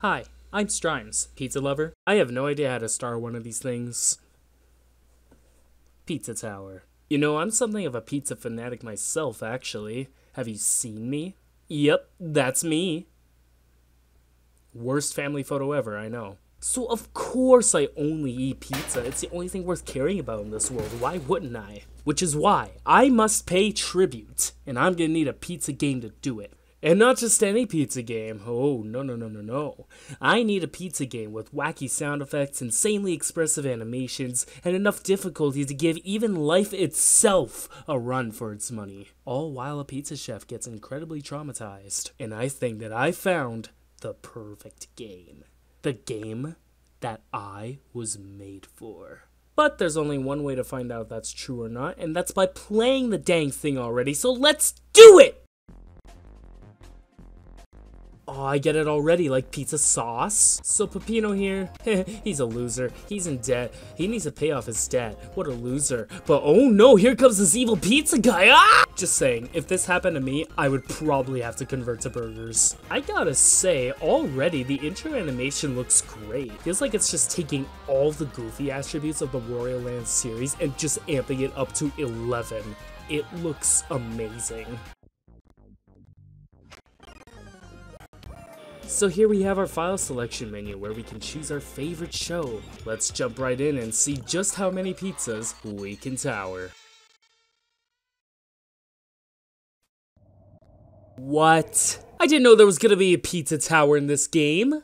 Hi, I'm Strymes, pizza lover. I have no idea how to star one of these things. Pizza Tower. You know, I'm something of a pizza fanatic myself, actually. Have you seen me? Yep, that's me. Worst family photo ever, I know. So of course I only eat pizza. It's the only thing worth caring about in this world. Why wouldn't I? Which is why I must pay tribute, and I'm gonna need a pizza game to do it. And not just any pizza game. Oh, no. I need a pizza game with wacky sound effects, insanely expressive animations, and enough difficulty to give even life itself a run for its money. All while a pizza chef gets incredibly traumatized. And I think that I found the perfect game. The game that I was made for. But there's only one way to find out if that's true or not, and that's by playing the dang thing already, so let's do it! Oh, I get it already, like pizza sauce. So Peppino here, he's a loser. He's in debt. He needs to pay off his debt. What a loser. But oh no, here comes this evil pizza guy. Ah! Just saying, if this happened to me, I would probably have to convert to burgers. I gotta say, already the intro animation looks great. Feels like it's just taking all the goofy attributes of the Wario Land series and just amping it up to 11. It looks amazing. So here we have our file selection menu where we can choose our favorite show. Let's jump right in and see just how many pizzas we can tower. What? I didn't know there was gonna be a pizza tower in this game.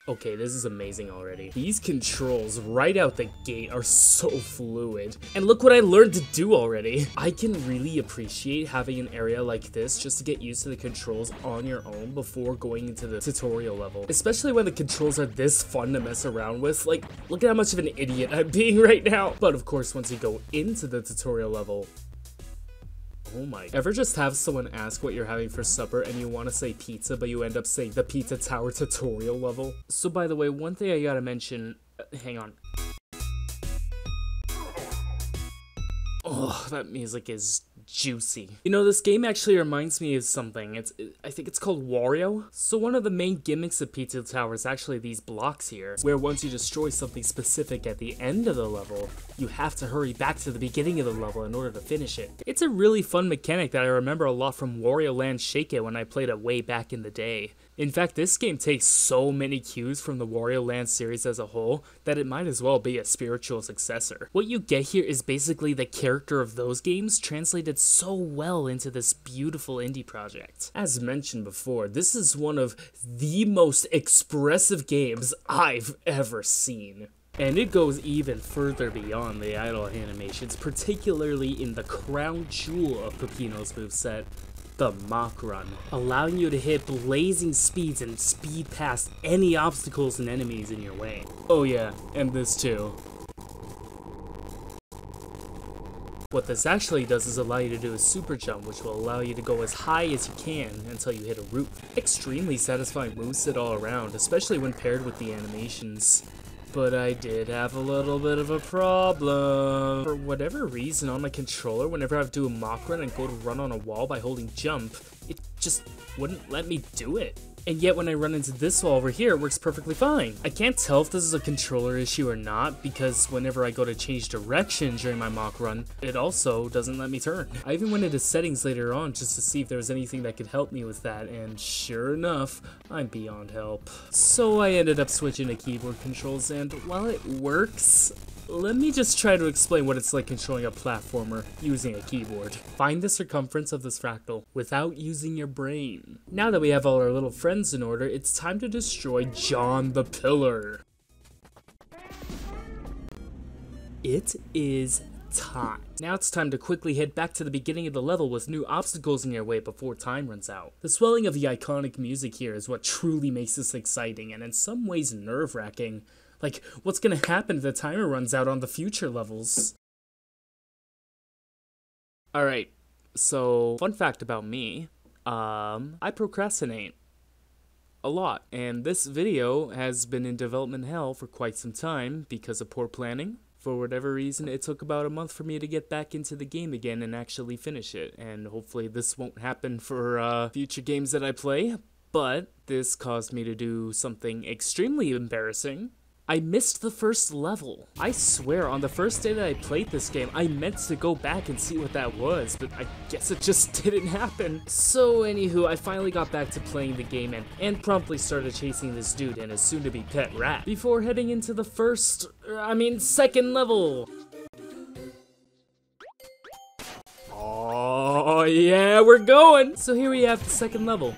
Okay, this is amazing already. These controls right out the gate are so fluid. And look what I learned to do already. I can really appreciate having an area like this just to get used to the controls on your own before going into the tutorial level. Especially when the controls are this fun to mess around with. Like, look at how much of an idiot I'm being right now. But of course, once you go into the tutorial level, oh my. Ever just have someone ask what you're having for supper and you want to say pizza, but you end up saying the Pizza Tower tutorial level? So by the way, one thing I gotta mention, hang on. Oh, that music is juicy. You know, this game actually reminds me of something. I think it's called Wario. So one of the main gimmicks of Pizza Tower is actually these blocks here, where once you destroy something specific at the end of the level, you have to hurry back to the beginning of the level in order to finish it. It's a really fun mechanic that I remember a lot from Wario Land Shake It when I played it way back in the day. In fact, this game takes so many cues from the Wario Land series as a whole that it might as well be a spiritual successor. What you get here is basically the character of those games translated so well into this beautiful indie project. As mentioned before, this is one of the most expressive games I've ever seen. And it goes even further beyond the idle animations, particularly in the crown jewel of Peppino's moveset, the Mach Run, allowing you to hit blazing speeds and speed past any obstacles and enemies in your way. Oh yeah, and this too. What this actually does is allow you to do a super jump, which will allow you to go as high as you can until you hit a roof. Extremely satisfying moveset all around, especially when paired with the animations. But I did have a little bit of a problem. For whatever reason on my controller, whenever I would do a Mach Run and go to run on a wall by holding jump, it just wouldn't let me do it. And yet when I run into this wall over here, it works perfectly fine. I can't tell if this is a controller issue or not, because whenever I go to change direction during my Mach Run, it also doesn't let me turn. I even went into settings later on just to see if there was anything that could help me with that, and sure enough, I'm beyond help. So I ended up switching to keyboard controls, and while it works, let me just try to explain what it's like controlling a platformer using a keyboard. Find the circumference of this fractal without using your brain. Now that we have all our little friends in order, it's time to destroy John the Pillar. It is time. Now it's time to quickly head back to the beginning of the level with new obstacles in your way before time runs out. The swelling of the iconic music here is what truly makes this exciting and in some ways nerve-wracking. Like, what's gonna happen if the timer runs out on the future levels? Alright, so, fun fact about me, I procrastinate a lot, and this video has been in development hell for quite some time because of poor planning. For whatever reason, it took about a month for me to get back into the game again and actually finish it, and hopefully this won't happen for future games that I play. But This caused me to do something extremely embarrassing. I missed the first level. I swear, on the first day that I played this game, I meant to go back and see what that was, but I guess it just didn't happen. So anywho, I finally got back to playing the game and promptly started chasing this dude and his soon-to-be pet rat before heading into the second level. Oh yeah, we're going! So here we have the second level.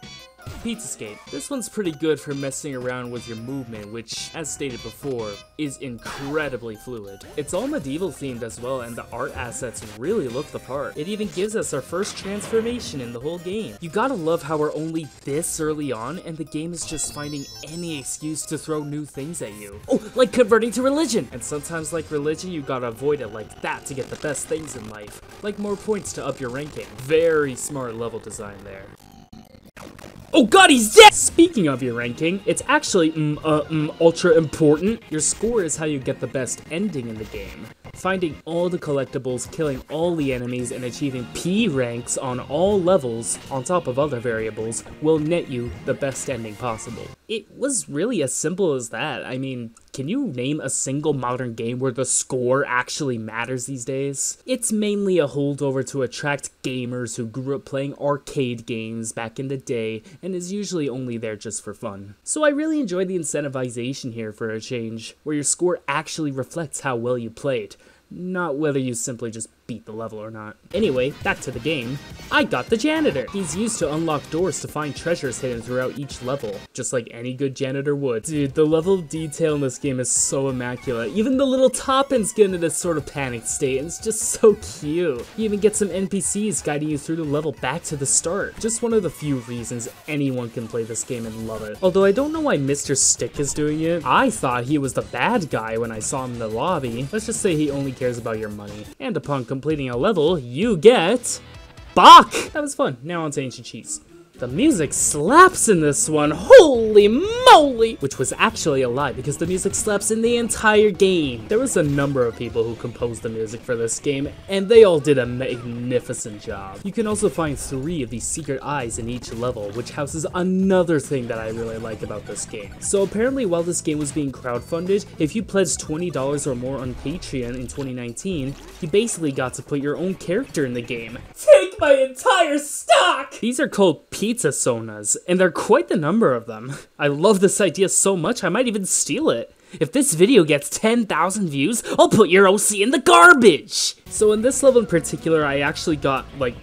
Pizzascape. This one's pretty good for messing around with your movement, which, as stated before, is incredibly fluid. It's all medieval themed as well, and the art assets really look the part. It even gives us our first transformation in the whole game. You gotta love how we're only this early on, and the game is just finding any excuse to throw new things at you. Oh, like converting to religion! And sometimes, like religion, you gotta avoid it like that to get the best things in life. Like more points to up your ranking. Very smart level design there. Oh god, he's dead! Speaking of your ranking, it's actually, ultra important. Your score is how you get the best ending in the game. Finding all the collectibles, killing all the enemies, and achieving P ranks on all levels, on top of other variables, will net you the best ending possible. It was really as simple as that. I mean, can you name a single modern game where the score actually matters these days? It's mainly a holdover to attract gamers who grew up playing arcade games back in the day, and is usually only there just for fun. So I really enjoy the incentivization here for a change, where your score actually reflects how well you played, not whether you simply just beat the level or not. Anyway, back to the game. I got the janitor. He's used to unlock doors to find treasures hidden throughout each level, just like any good janitor would. Dude, the level of detail in this game is so immaculate. Even the little Toppins get into this sort of panicked state, and it's just so cute. You even get some NPCs guiding you through the level back to the start. Just one of the few reasons anyone can play this game and love it. Although I don't know why Mr. Stick is doing it. I thought he was the bad guy when I saw him in the lobby. Let's just say he only cares about your money. And upon completing a level, you get Bach! That was fun. Now on to Ancient Cheese. The music slaps in this one, holy moly! Which was actually a lie, because the music slaps in the entire game. There was a number of people who composed the music for this game, and they all did a magnificent job. You can also find 3 of these secret eyes in each level, which houses another thing that I really like about this game. So apparently while this game was being crowdfunded, if you pledged $20 or more on Patreon in 2019, you basically got to put your own character in the game. Take my entire stock! These are called pizza sonas, and there are quite the number of them. I love this idea so much I might even steal it. If this video gets 10,000 views, I'll put your OC in the garbage! So in this level in particular, I actually got, like,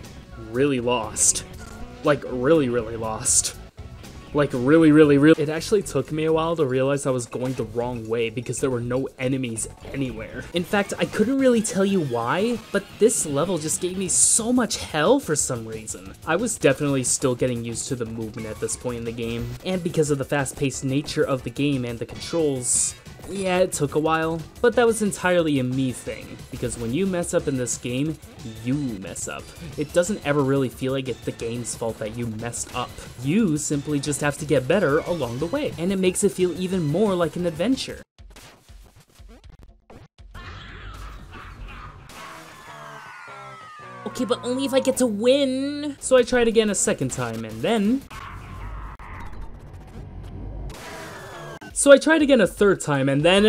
really lost. Like, really lost. Like, really. It actually took me a while to realize I was going the wrong way because there were no enemies anywhere. In fact, I couldn't really tell you why, but this level just gave me so much hell for some reason. I was definitely still getting used to the movement at this point in the game, and because of the fast-paced nature of the game and the controls, yeah, it took a while, but that was entirely a me thing, because when you mess up in this game, you mess up. It doesn't ever really feel like it's the game's fault that you messed up. You simply just have to get better along the way, and it makes it feel even more like an adventure. Okay, but only if I get to win! So I tried again a second time, and then... So I tried again a third time, and then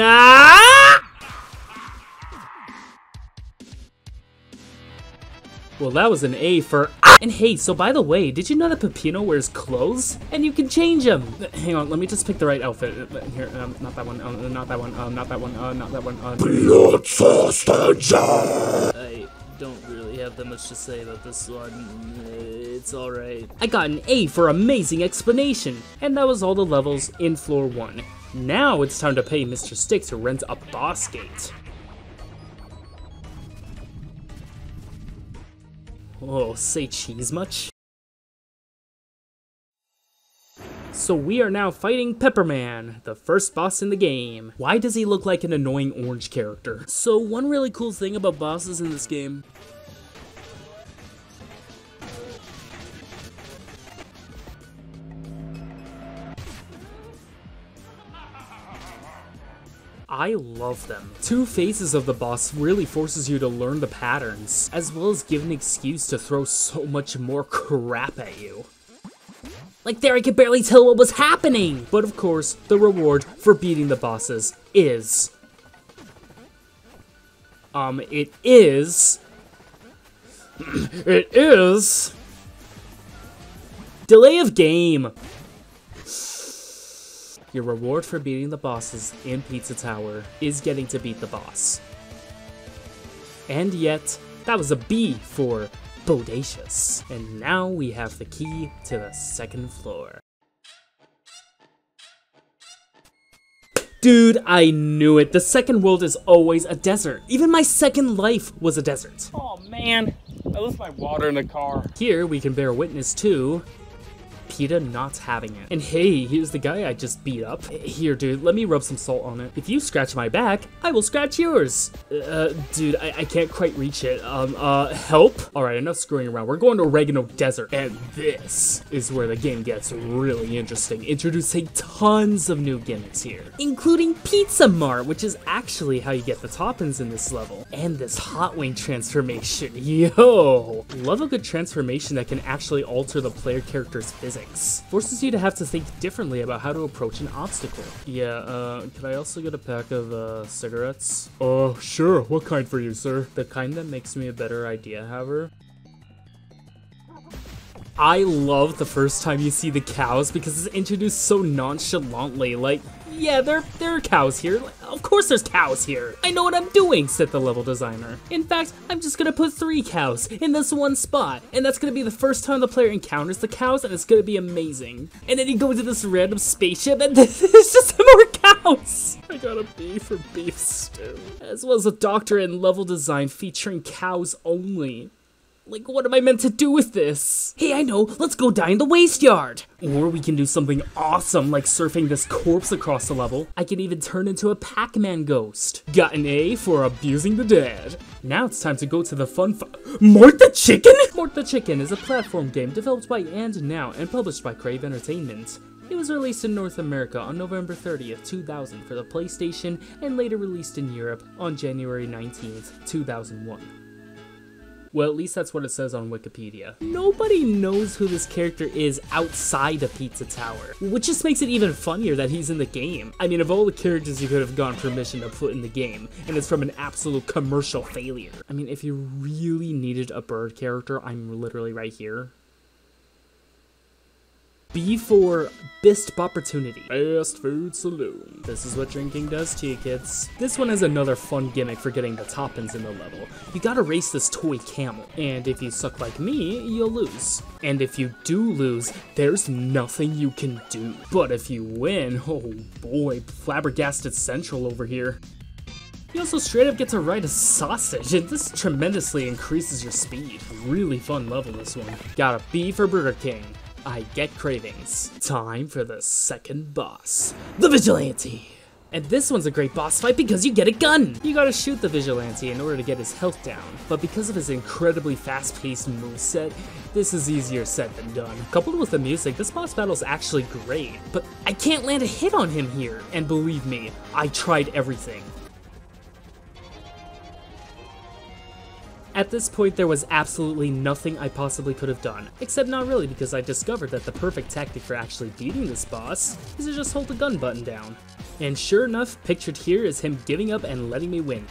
well, that was an A for And hey, so by the way, did you know that Peppino wears clothes? And you can change them! Hang on, let me just pick the right outfit. Here, not that one, not that one, not that one, not that one, I don't really have that much to say about this one. It's alright. I got an A for amazing explanation! And that was all the levels in floor 1. Now it's time to pay Mr. Stick to rent a boss gate. Oh, say cheese much? So we are now fighting Pepperman, the first boss in the game. Why does he look like an annoying orange character? So one really cool thing about bosses in this game I love them. Two phases of the boss really forces you to learn the patterns, as well as give an excuse to throw so much more crap at you. Like there I could barely tell what was happening! But of course, the reward for beating the bosses is... it is... it is... delay of game! Your reward for beating the bosses in Pizza Tower is getting to beat the boss. And yet, that was a B for bodacious. And now we have the key to the second floor. Dude, I knew it. The second world is always a desert. Even my second life was a desert. Oh man, I left my water in the car. Here we can bear witness to PETA not having it. And hey, here's the guy I just beat up. Here, dude, let me rub some salt on it. If you scratch my back, I will scratch yours. Dude, I can't quite reach it. Help? All right, enough screwing around. We're going to Oregano Desert, and this is where the game gets really interesting, introducing tons of new gimmicks here, including Pizza Mart, which is actually how you get the toppings in this level, and this hot wing transformation. Yo, love a good transformation that can actually alter the player character's physics. Forces you to have to think differently about how to approach an obstacle. Yeah, could I also get a pack of, cigarettes? Sure. What kind for you, sir? The kind that makes me a better idea haver. I love the first time you see the cows because it's introduced so nonchalantly, like, yeah, there are cows here. Of course there's cows here. I know what I'm doing, said the level designer. In fact, I'm just gonna put 3 cows in this one spot, and that's gonna be the first time the player encounters the cows, and it's gonna be amazing. And then you go to this random spaceship, and there's just more cows. I got a B for beef stew. As well as a doctor and level design featuring cows only. Like, what am I meant to do with this? Hey, I know, let's go die in the waste yard! Or we can do something awesome like surfing this corpse across the level. I can even turn into a Pac-Man ghost. Got an A for abusing the dead. Now it's time to go to the fun Mort the Chicken? Mort the Chicken is a platform game developed by And Now and published by Crave Entertainment. It was released in North America on November 30th, 2000 for the PlayStation and later released in Europe on January 19th, 2001. Well, at least that's what it says on Wikipedia. Nobody knows who this character is outside of Pizza Tower, which just makes it even funnier that he's in the game. I mean, of all the characters you could have gotten permission to put in the game, and it's from an absolute commercial failure. I mean, if you really needed a bird character, I'm literally right here. B for Best Opportunity. Fast Food Saloon. This is what drinking does to you, kids. This one has another fun gimmick for getting the toppings in the level. You gotta race this toy camel, and if you suck like me, you'll lose. And if you do lose, there's nothing you can do. But if you win, oh boy, flabbergasted central over here. You also straight up get to ride a sausage, and this tremendously increases your speed. Really fun level, this one. Got a B for Burger King. I get cravings. Time for the second boss, the Vigilante. And this one's a great boss fight because you get a gun! You gotta shoot the Vigilante in order to get his health down, but because of his incredibly fast-paced moveset, this is easier said than done. Coupled with the music, this boss battle is actually great, but I can't land a hit on him here, and believe me, I tried everything. At this point, there was absolutely nothing I possibly could have done, except not really because I discovered that the perfect tactic for actually beating this boss is to just hold the gun button down. And sure enough, pictured here is him giving up and letting me win.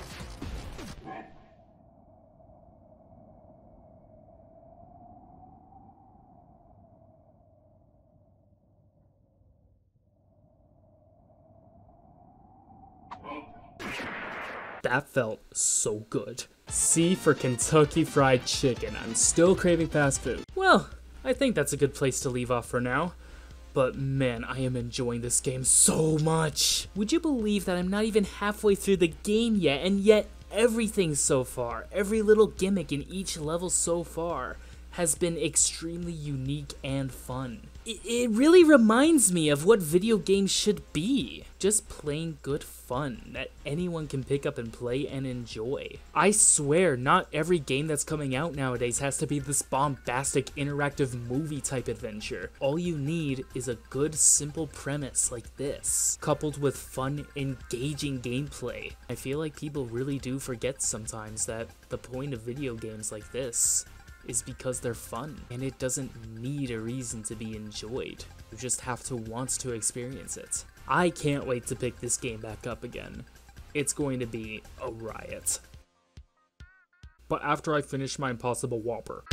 That felt so good. C for Kentucky Fried Chicken. I'm still craving fast food. Well, I think that's a good place to leave off for now. But man, I am enjoying this game so much. Would you believe that I'm not even halfway through the game yet, and yet everything so far, every little gimmick in each level so far, has been extremely unique and fun. It really reminds me of what video games should be. Just plain good fun that anyone can pick up and play and enjoy. I swear, not every game that's coming out nowadays has to be this bombastic interactive movie type adventure. All you need is a good simple premise like this, coupled with fun, engaging gameplay. I feel like people really do forget sometimes that the point of video games like this is because they're fun, and it doesn't need a reason to be enjoyed. You just have to want to experience it. I can't wait to pick this game back up again. It's going to be a riot. But after I finish my Impossible Whopper.